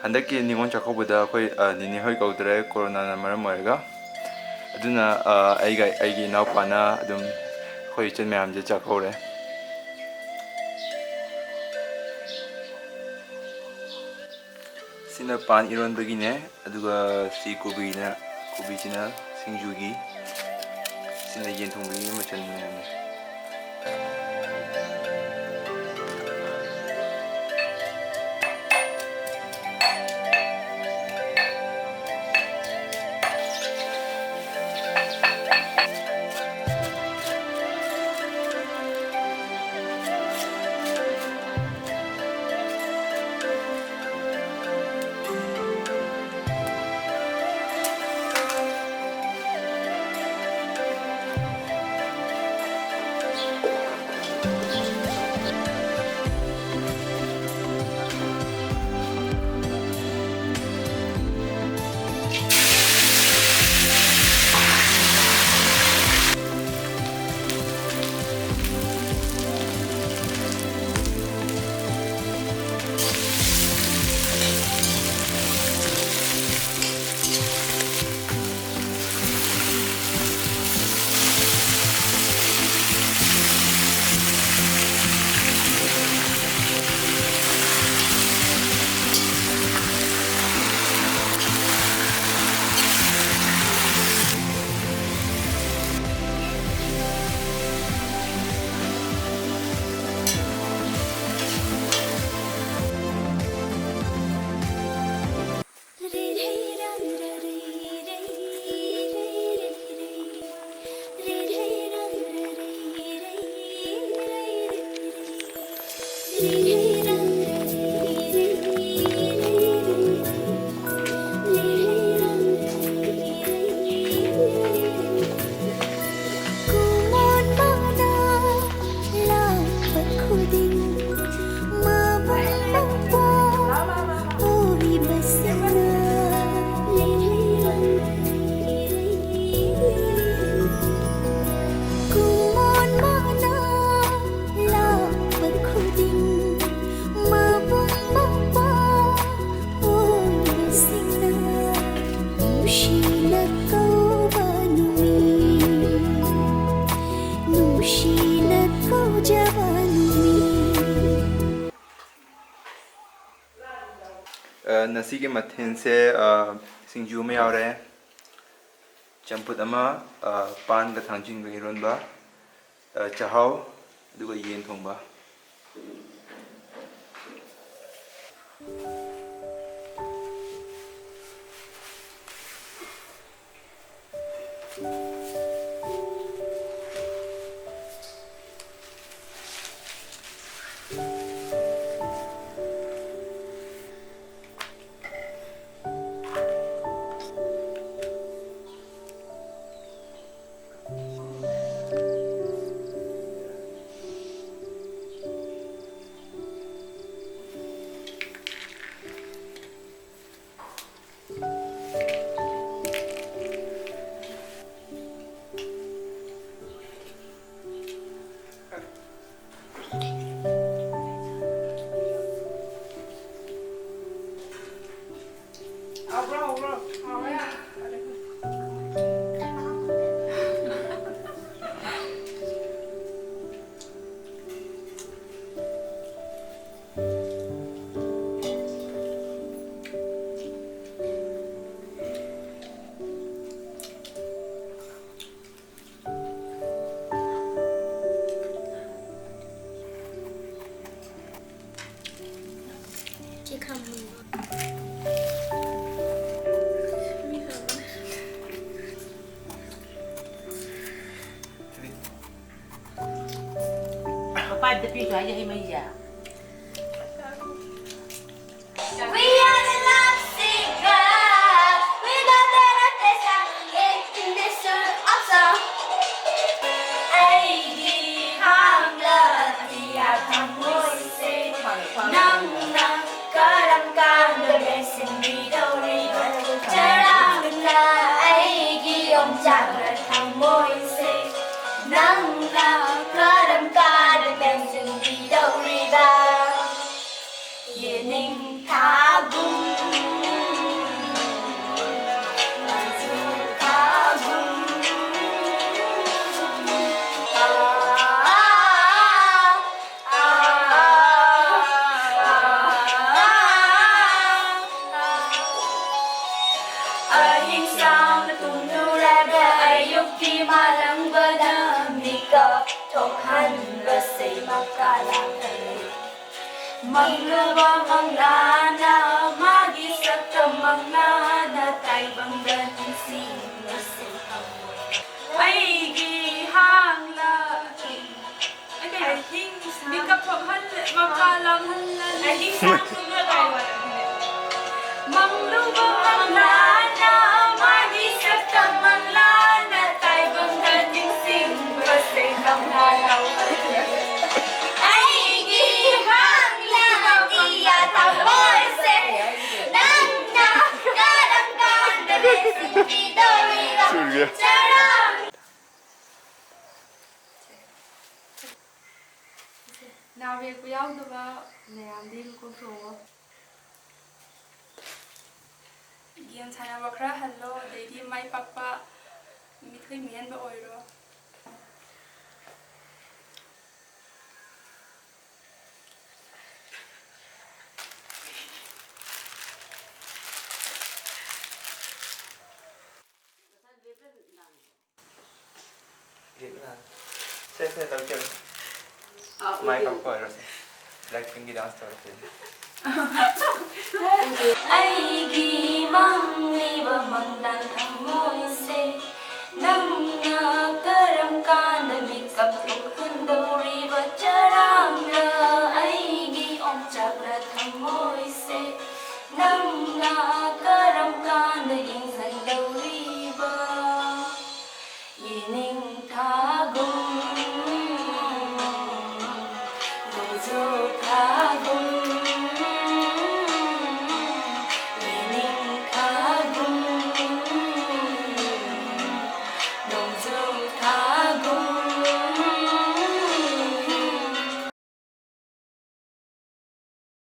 ꯍꯟꯗꯛꯀꯤ ꯅꯤꯉꯣꯜ ꯆꯥꯛꯀꯧꯕꯗ ꯑꯩꯈꯣꯏ ꯅꯤꯅꯦ ꯍꯣꯏ ꯀꯧꯗ꯭ꯔꯦ ꯀꯣꯔꯣꯅꯥꯅ ꯃꯔꯝ ꯑꯣꯏꯔꯒ ꯑꯗꯨꯅ ꯑꯩꯒꯤ ꯏꯅꯥꯎꯄꯥꯅ ꯑꯗꯨꯝ ꯑꯩꯈꯣꯏ ꯏꯆꯤꯟ ꯃꯌꯥꯝꯁꯦ ꯆꯥꯛꯀꯧꯔꯦ ꯁꯤꯅ ꯄꯥꯟ ꯏꯔꯣꯟꯕꯒꯤꯅꯦ ꯑꯗꯨꯒ ꯁꯤ ꯀꯣꯕꯤꯁꯤꯅ ꯁꯤꯡꯖꯨꯒꯤ ꯁꯤꯅ ꯌꯦꯟ ꯊꯣꯡꯕꯒꯤ ꯃꯆꯜ ꯃꯌꯥꯝꯅꯤ ꯉꯁꯤꯒꯤ ꯃꯊꯦꯜꯁꯦ ꯁꯤꯡꯖꯨ ꯑꯃ ꯌꯥꯎꯔꯦ ꯆꯝꯐꯨꯠ ꯑꯃ ꯄꯥꯟꯒ ꯊꯥꯡꯖꯤꯡꯒ ꯏꯔꯣꯟꯕ ꯆꯥꯍꯥꯎ ꯑꯗꯨꯒ ꯌꯦꯟ ꯊꯣꯡꯕ Papai tepi tu aja meja. Manglaba manglana magi sakam manglana taibangda nising aigi hangla I think makeup makalang I think Mangluba manglana magi sakam manglana taibangda nising basta kamhalaw Nawe ko yaudaba nayamdi ko Game sanaba khara hallo dedi mai papa mithui mian ba oiro Saya tahu ke mai papa rồi Blackpink की dance तो Aigi mangliba manglan thamoy se Nangna karam kana mikap handoriba charangla Aigi omchakra thamoy se Nangna karam kana inghandoriba Yining thagum Gozo